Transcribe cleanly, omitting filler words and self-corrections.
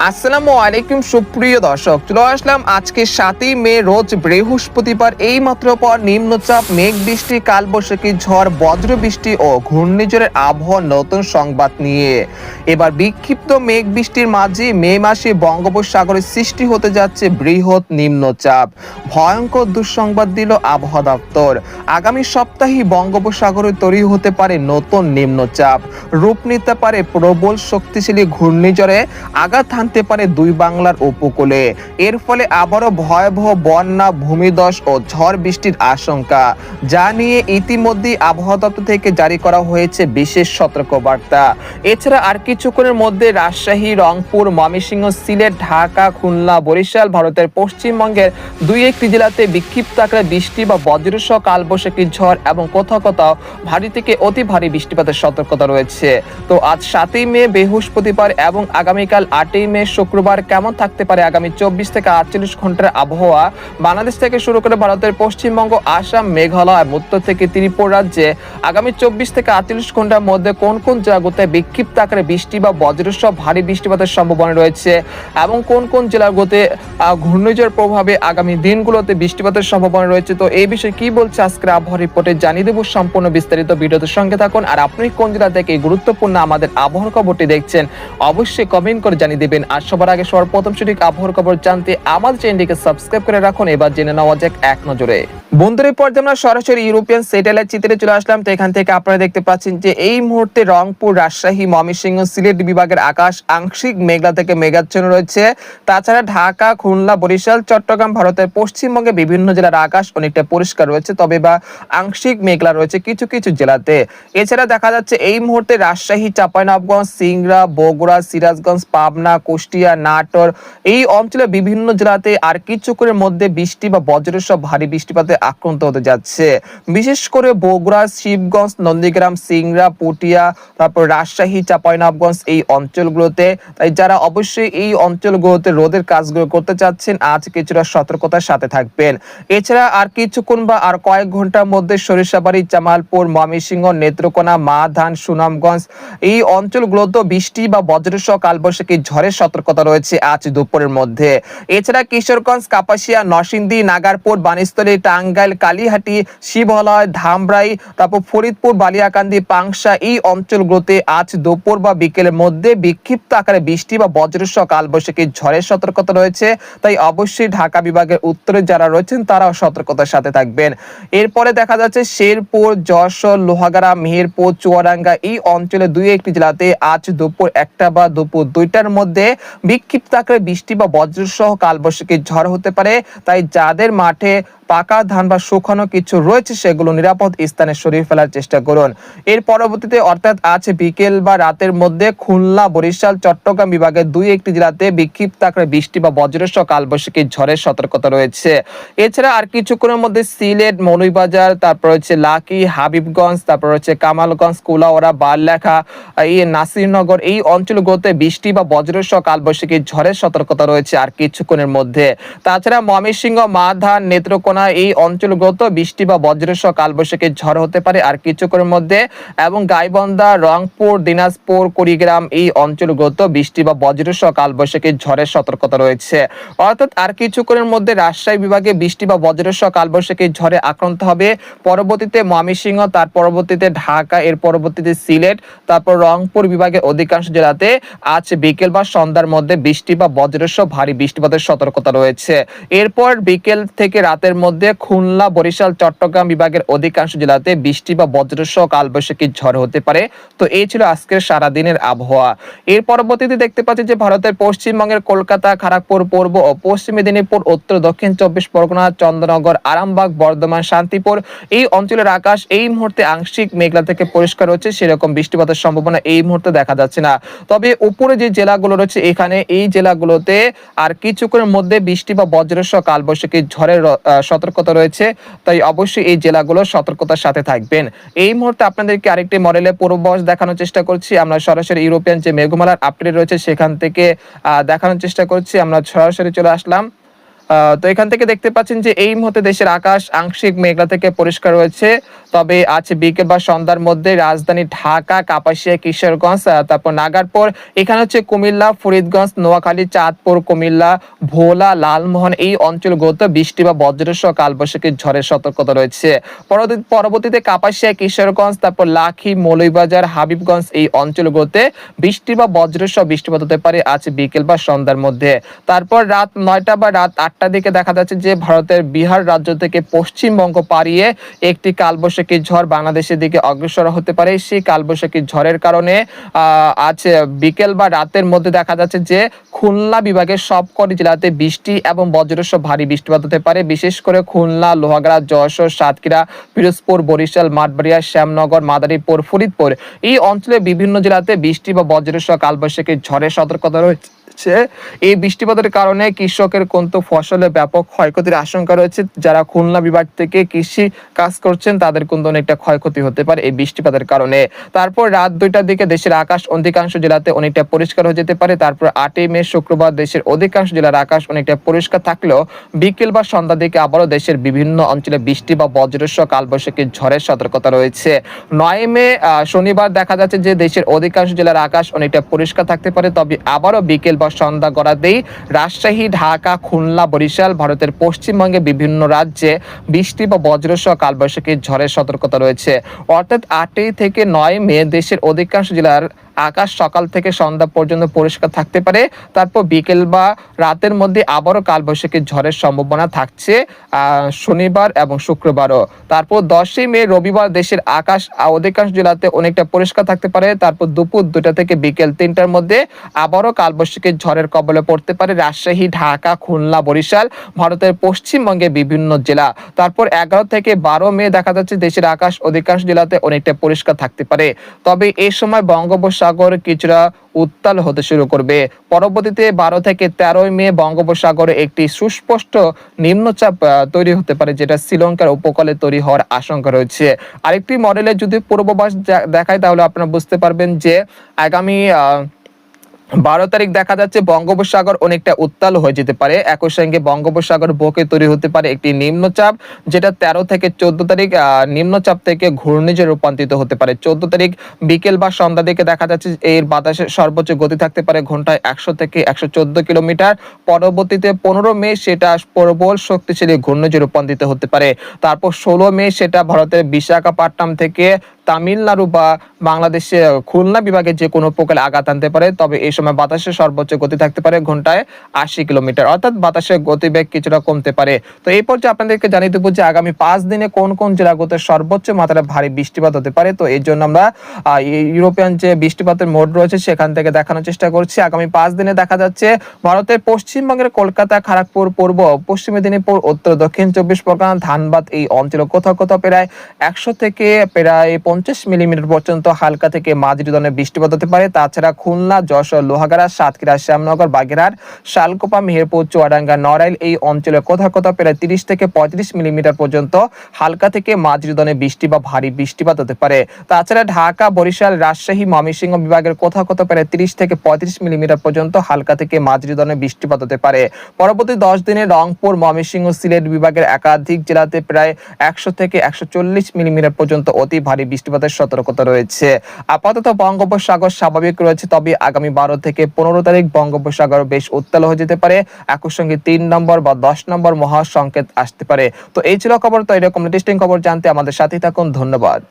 আসসালামু আলাইকুম সুপ্রিয় দর্শক, চলে আসলাম আজকে 7ই মে রোজ বৃহস্পতিবার। এই মাত্র পর নিম্নচাপ, মেঘ বৃষ্টি, কালবৈশাখী ঝড়, বজ্র বৃষ্টি ও ঘূর্ণিঝড়ের আবহাওয়ার নতুন সংবাদ নিয়ে। এবার বিক্ষিপ্ত মেঘ বৃষ্টির মাঝে মে মাসে বঙ্গোপসাগরে সৃষ্টি হতে যাচ্ছে বৃহৎ নিম্নচাপ। ভয়ঙ্কর দুঃসংবাদ দিল আবহাওয়া দপ্তর। আগামী সপ্তাহে বঙ্গোপসাগরে তৈরি হতে পারে নতুন নিম্নচাপ, রূপ নিতে পারে প্রবল শক্তিশালী ঘূর্ণিঝড়ে, আঘাত হানতে পারে দুই বাংলার উপকূলে। এর ফলে আবারও ভয়াবহ বন্যা, ভূমিধস ও ঝড় বৃষ্টির আশঙ্কা, যা নিয়ে ইতিমধ্যেই আবহাওয়া দপ্তর থেকে জারি করা হয়েছে বিশেষ সতর্কবার্তা। এছাড়া আর কিছুক্ষণের মধ্যে রাজশাহী, রংপুর, ময়মনসিংহ, সিলেট, ঢাকা, খুলনা, বরিশাল, ভারতের পশ্চিমবঙ্গের দুই একটি জেলাতে বিক্ষিপ্ত আকারে বৃষ্টি বা বজ্রসহ কালবৈশাখী ঝড় এবং কোথাও কোথাও ভারী থেকে অতি ভারী বৃষ্টিপাতের সতর্কতা রয়েছে। তো আজ 7ই মে বৃহস্পতিবার এবং আগামীকাল 8ই মে শুক্রবার কেমন থাকতে পারে আগামী 24 থেকে 48 ঘন্টার আবহাওয়া বাংলাদেশ থেকে শুরু করে ভারতের পশ্চিমবঙ্গ, আসাম, মেঘালয় এবং উত্তর থেকে ত্রিপুরা রাজ্যে আগামী 24 থেকে 48 ঘন্টার মধ্যে কোন কোন জেলাগুলোতে বিক্ষিপ্ত আকারে বৃষ্টি বা বজ্রসহ ভারী বৃষ্টিপাতের সম্ভাবনা রয়েছে এবং কোন কোন জেলাগুলোতে ঘূর্ণিঝড়ের প্রভাবে আগামী দিনগুলোতে বৃষ্টিপাতের সম্ভাবনা রয়েছে। তো এই বিষয়ে কি বলছে আজকের আবহাওয়া রিপোর্টে জানিয়ে দেব সম্পূর্ণ বিস্তারিত। ভিডিওতে সঙ্গে থাকুন। আর আপনি কোন জেলা থেকে এই গুরুত্বপূর্ণ আমাদের আবহাওয়ার খবরটি দেখছেন অবশ্যই কমেন্ট করে জানিয়ে দেবেন। আর সবার আগে সর্বপ্রথম সঠিক আবহাওয়ার খবর জানতে আমাদের চ্যানেলটিকে সাবস্ক্রাইব করে রাখুন। এবার জেনে নেওয়া যাক এক নজরে। বন্ধুদের পর্যায়ে আমরা সরাসরি ইউরোপিয়ান স্যাটেলাইট চিত্রে চলে আসলাম। তো এখান থেকে আপনারা দেখতে পাচ্ছেন যে এই মুহূর্তে রংপুর, রাজশাহী, ময়মনসিংহ, সিলেট বিভাগের আকাশ আংশিক মেঘলা থেকে মেঘাচ্ছন্ন রয়েছে। তাছাড়া ঢাকা, খুলনা, বরিশাল, চট্টগ্রাম, ভারতের পশ্চিমবঙ্গে বিভিন্ন জেলার আকাশ অনেকটা পরিষ্কার রয়েছে, তবে বা আংশিক মেঘলা রয়েছে কিছু কিছু জেলাতে। এছাড়া দেখা যাচ্ছে এই মুহূর্তে রাজশাহী, চাঁপাইনবাবগঞ্জ, সিংড়া, বগুড়া, সিরাজগঞ্জ, পাবনা, কুষ্টিয়া, নাটোর এই অঞ্চলে বিভিন্ন জেলাতে আর কিছুক্ষণের মধ্যে বৃষ্টি বা বজ্রসহ ভারী বৃষ্টিপাতে আক্রান্ত হতে যাচ্ছে। বিশেষ করে বগুড়া, শিবগঞ্জ, নন্দীগ্রাম, সিংড়া, পটিয়া, তারপর রাজশাহী, চাঁপাইনবাবগঞ্জ এই অঞ্চলগুলোতে, তাই যারা অবশ্যই এই অঞ্চলগুলোতে রোদের কাজগুলো করতে চাচ্ছেন আজ কিছুটা সতর্কতার সাথে থাকবেন। এছাড়া আর কিছুক্ষণ বা আর কয়েক ঘন্টার মধ্যে সরিষাবাড়ি, জামালপুর, ময়মনসিংহ, নেত্রকোনা, মাধান, সুনামগঞ্জ এই অঞ্চলগুলোতে বৃষ্টি বা বজ্রসহ কালবৈশাখী ঝড়ের সতর্কতা রয়েছে আজ দুপুরের মধ্যে। এছাড়া কিশোরগঞ্জ, কাপাসিয়া, নরসিংদী, নাগারপুর, বানিস্থলী, টাঙ্গাইল, কালীহাটি, শিবহলয়, ধামরাই, তারপর ফরিদপুর, বালিয়াকান্দি, পাংশা এই অঞ্চলগুলোতে আজ দুপুর বা বিকেলের মধ্যে বিক্ষিপ্ত আকারে বৃষ্টি বা বজ্রসহ কালবৈশাখী ঝড়ের সতর্কতা রয়েছে। তাই অবশ্যই ঢাকা বিভাগের উত্তরে যারা রয়েছেন তারাও সতর্কতার সাথে থাকবেন। এরপরে দেখা যাচ্ছে শেরপুর, যশোর, লোহাগাড়া, মেহেরপুর, চুয়াডাঙ্গা এই অঞ্চলে দুই একটি জেলাতে আজ দুপুর 1টা বা দুপুর 2টার মধ্যে বিক্ষিপ্ত আকারে বৃষ্টি বা বজ্রসহ কালবৈশাখী ঝড় হতে পারে। তাই যাদের মাঠে পাকা ধান বা শুকানো কিছু রয়েছে সেগুলো নিরাপদ স্থানে সরিয়ে ফেলার চেষ্টা করুন। এর পরবর্তীতে অর্থাৎ আজ বিকেল বা রাতের মধ্যে খুলনা, বরিশাল, চট্টগ্রাম বিভাগের দুই একটি জেলাতে বিক্ষিপ্ত আকারে বৃষ্টি বা বজ্রসহ কালবৈশাখী ঝড়ের সতর্কতা রয়েছে। এছাড়া আর কিছুক্ষণের মধ্যে সিলেট, মৌলভীবাজার, তারপর হচ্ছে লাকি, হাবিবগঞ্জ, তারপর হচ্ছে কামালগঞ্জ, কুলাউড়া, বারলেখা, এই নাসিরনগর এই অঞ্চলগুলোতে বৃষ্টি বা বজ্রসহ কালবৈশাখী ঝড়ের সতর্কতা রয়েছে আর কিছুক্ষণের মধ্যে। তাছাড়া ময়মনসিংহ, মাধান, নেত্রকোনা এই অঞ্চলগত বৃষ্টি বা বজ্রসহ কালবৈশাখী ঝড় হতে পারে আর কিছুক্ষণের মধ্যে, এবং গাইবান্ধা, রংপুর, দিনাজপুর, কুড়িগ্রাম এই অঞ্চলগত বৃষ্টি বা বজ্রসহ কালবৈশাখী ঝড়ের সতর্কতা রয়েছে। অর্থাৎ আর কিছুক্ষণের মধ্যে রাজশাহী বিভাগে বৃষ্টি বা বজ্রসহ কালবৈশাখী ঝড়ে আক্রান্ত হবে, পরবর্তীতে ময়মনসিংহ, তার পরবর্তীতে ঢাকা, এর পরবর্তীতে সিলেট, তারপর রংপুর বিভাগের অধিকাংশ জেলাতে আজ বিকেল বা সন্ধ্যার মধ্যে বৃষ্টি বা বজ্রসহ ভারী বৃষ্টিপাতের সতর্কতা রয়েছে। এরপর বিকেল থেকে রাতের মধ্যে খুলনা, বরিশাল, চট্টগ্রাম বিভাগের অধিকাংশ জেলাতে বৃষ্টি বা বজ্রসহ কালবৈশাখী ঝড় হতে পারে। তো এই ছিল আজকের সারা দিনের আবহাওয়া। এর পরবর্তীতে দেখতে পাচ্ছি যে ভারতের পশ্চিমবঙ্গের কলকাতা, খড়গপুর, পূর্ব ও পশ্চিম মেদিনীপুর, উত্তর দক্ষিণ 24 পরগনা, চন্দ্রনগর, আরামবাগ, বর্ধমান, শান্তিপুর এই অঞ্চলের আকাশ এই মুহূর্তে আংশিক মেঘলা থেকে পরিষ্কার হচ্ছে, সেরকম বৃষ্টিপাতের সম্ভাবনা এই মুহূর্তে দেখা যাচ্ছে না। তবে উপরে যে জেলাগুলো রয়েছে এখানে এই জেলাগুলোতে আর কিছুক্ষণের মধ্যে বৃষ্টি বা বজ্রসহ কালবৈশাখী ঝড়ের সতর্কতা রয়েছে। তাই অবশ্যই এই জেলাগুলো সতর্কতার সাথে থাকবেন। এই মুহূর্তে আপনাদেরকে আরেকটি মডেলের পূর্বাভাস দেখানোর চেষ্টা করছি। আমরা সরাসরি ইউরোপিয়ান যে মেঘমালার আপডেট রয়েছে সেখান থেকে দেখানোর চেষ্টা করছি। আমরা সরাসরি চলে আসলাম তো এখান থেকে দেখতে পাচ্ছেন যে এই মুহূর্তে দেশের আকাশ আংশিক মেঘলা থেকে পরিষ্কার রয়েছে। তবে আজ বিকেল বা সন্ধ্যার মধ্যে রাজধানী ঢাকা, কাপাসিয়া, কিশোরগঞ্জ, তারপর নাগারপুর, এখানে হচ্ছে কুমিল্লা, ফরিদগঞ্জ, নোয়াখালী, চাঁদপুর, কুমিল্লা, ভোলা, লালমোহন এই অঞ্চলগুলোতে বৃষ্টি বা বজ্রসহ কালবৈশাখী ঝড়ের সতর্কতা রয়েছে। পরবর্তীতে কাপাসিয়া, কিশোরগঞ্জ, তারপর লাখি, মৌলভীবাজার, হাবিবগঞ্জ এই অঞ্চলগুলোতে বৃষ্টি বা বজ্রসহ বৃষ্টিপাত হতে পারে আজ বিকেল বা সন্ধ্যার মধ্যে। তারপর রাত 9টা বা রাত 8টার দিকে দেখা যাচ্ছে যে ভারতের বিহার রাজ্য থেকে পশ্চিমবঙ্গ পাড়িয়ে একটি কালবৈশাখী ঝড় বাংলাদেশের দিকে অগ্রসর হতে পারে। সেই কালবৈশাখী ঝড়ের কারণে আজ বিকেল বা রাতের মধ্যে দেখা যাচ্ছে যে খুলনা বিভাগের সবকটি জেলাতে বৃষ্টি এবং বজ্রসহ ভারী বৃষ্টিপাত হতে পারে। বিশেষ করে খুলনা, লোহাগড়া, যশোর, সাতক্ষীরা, পিরোজপুর, বরিশাল, মাঠবাড়িয়া, শ্যামনগর, মাদারীপুর, ফরিদপুর এই অঞ্চলে বিভিন্ন জেলাতে বৃষ্টি বা বজ্রসহ কালবৈশাখী ঝড়ের সতর্কতা রয়েছে। এই বৃষ্টিপাতের কারণে কৃষকের কিন্তু ফসলের ব্যাপক ক্ষয়ক্ষতির আশঙ্কা রয়েছে। যারা খুলনা বিভাগ থেকে কৃষি কাজ করছেন তাদের কিন্তু অনেকটা ক্ষয়ক্ষতি হতে পারে এই বৃষ্টিপাতের কারণে। তারপর রাত 2টার দিকে দেশের আকাশ অধিকাংশ জেলাতে অনেকটা পরিষ্কার হয়ে যেতে পারে। তারপর 8ই মে শুক্রবার দেশের অধিকাংশ জেলার আকাশ অনেকটা পরিষ্কার থাকলেও বিকেল বা সন্ধ্যার দিকে আবারও দেশের বিভিন্ন অঞ্চলে বৃষ্টি বা বজ্রসহ কালবৈশাখী ঝড়ের সতর্কতা রয়েছে। 9 মে শনিবার দেখা যাচ্ছে যে দেশের অধিকাংশ জেলার আকাশ অনেকটা পরিষ্কার থাকতে পারে। তবে আবারও বিকেল বা সন্ধ্যা গড়াতেই রাজশাহী, ঢাকা, খুলনা, বরিশাল, ভারতের পশ্চিমবঙ্গে বিভিন্ন রাজ্যে বৃষ্টি বা বজ্রসহ কালবৈশাখী ঝড়ের সতর্কতা রয়েছে। অর্থাৎ 8 থেকে 9 মে দেশের অধিকাংশ জেলার আকাশ সকাল থেকে সন্ধ্যা পর্যন্ত পরিষ্কার থাকতে পারে। তারপর বিকেল বা রাতের মধ্যে আবারও কালবৈশাখী ঝড়ের সম্ভাবনা থাকছে শনিবার এবং শুক্রবারও। তারপর 10ই মে রবিবার দেশের আকাশ অধিকাংশ জেলাতে অনেকটা পরিষ্কার থাকতে পারে। তারপর দুপুর 2টা থেকে বিকেল 3টার মধ্যে আবারও কালবৈশাখী ঝড়ের কবলে পড়তে পারে রাজশাহী, ঢাকা, খুলনা, বরিশাল, ভারতের পশ্চিমবঙ্গে বিভিন্ন জেলা। তারপর 11 থেকে 12 মে দেখা যাচ্ছে দেশের আকাশ অধিকাংশ জেলাতে অনেকটা পরিষ্কার থাকতে পারে। তবে এই সময় বঙ্গোপসাগর কিছুটা উত্তাল হতে শুরু করবে। পরবর্তীতে 12 থেকে 13 মে বঙ্গোপসাগরে একটি সুস্পষ্ট নিম্নচাপ তৈরি হতে পারে, যেটা শ্রীলঙ্কার উপকূলে তৈরি হওয়ার আশঙ্কা রয়েছে। আরেকটি মডেলের যদি পূর্বাভাস দেখায় তাহলে আপনারা বুঝতে পারবেন যে আগামী 12 তারিখ দেখা যাচ্ছে বঙ্গোপসাগর অনেকটা উত্তাল হয়ে যেতে পারে। একই সঙ্গে বঙ্গোপসাগর বুকে তৈরি হতে পারে একটি নিম্নচাপ, যেটা 13 থেকে 14 তারিখ নিম্নচাপ থেকে ঘূর্ণিঝড়ে রূপান্তরিত হতে পারে। 14 তারিখ বিকেল বা সন্ধ্যা দিকে দেখা যাচ্ছে এর বাতাসের সর্বোচ্চ গতি থাকতে পারে ঘন্টায় 100 থেকে 114 কিলোমিটার। পরবর্তীতে 15 মে সেটা প্রবল শক্তিশালী ঘূর্ণিঝড়ে রূপান্তরিত হতে পারে। তারপর 16 মে সেটা ভারতের বিশাখাপট্টনম থেকে তামিলনাড়ু বা বাংলাদেশে খুলনা বিভাগের যে কোনো উপকূলে আঘাত আনতে পারে। তবে এই সময় বাতাসের সর্বোচ্চ গতি থাকতে পারে ঘন্টায় 80 কিলোমিটার, অর্থাৎ বাতাসের গতিবেগ কিছুটা কমতে পারে। তো এই পর্যায়ে আপনাদেরকে জানিয়ে দেবো যে আগামী 5 দিনে কোন কোন জেলাগুলোতে সর্বোচ্চ মাত্রায় ভারী বৃষ্টিপাত হতে পারে। তো এর জন্য আমরা ইউরোপিয়ান যে বৃষ্টিপাতের মোড রয়েছে সেখান থেকে দেখানোর চেষ্টা করছি। আগামী 5 দিনে দেখা যাচ্ছে ভারতের পশ্চিমবঙ্গের কলকাতা, খড়গপুর, পূর্ব পশ্চিম মেদিনীপুর, উত্তর দক্ষিণ 24 পরগনা, ধানবাদ এই অঞ্চলে কোথাও কোথাও প্রায় 100 থেকে প্রায় 50 মিলিমিটার পর্যন্ত হালকা থেকে মাঝারি ধরনের বৃষ্টিপাত হতে পারে। তাছাড়া খুলনা, যশোর, লোহাগড়া, সাতক্ষীরা, শ্যামনগর, বাগেরহাট, শালকোপা, মেহেরপুর, চুয়াডাঙ্গা, নড়াইল এই অঞ্চলে কোথাও কোথাও প্রায় 30 থেকে 35 মিলিমিটার পর্যন্ত হালকা থেকে মাঝারি ধরনের বৃষ্টি বা ভারী বৃষ্টিপাত হতে পারে। তাছাড়া ঢাকা, বরিশাল, রাজশাহী, ময়মনসিংহ বিভাগের কোথাও কোথাও প্রায় 30 থেকে 35 মিলিমিটার পর্যন্ত হালকা থেকে মাঝারি ধরনের বৃষ্টিপাত হতে পারে। পরবর্তী 10 দিনে রংপুর, ময়মনসিংহ, সিলেট বিভাগের একাধিক জেলাতে প্রায় 100 থেকে 140 মিলিমিটার পর্যন্ত অতি ভারী বৃষ্টিপাতের সতর্কতা রয়েছে। আপাতত বঙ্গোপসাগর স্বাভাবিক রয়েছে, তবে আগামী 12 থেকে 15 তারিখ বঙ্গোপসাগর বেশ উত্তাল হয়ে যেতে পারে। একই সঙ্গে 3 নম্বর বা 10 নম্বর মহা সংকেত আসতে পারে। তো এই ছিল খবর। তো এরকম লেটেস্ট খবর জানতে আমাদের সাথে থাকুন। ধন্যবাদ।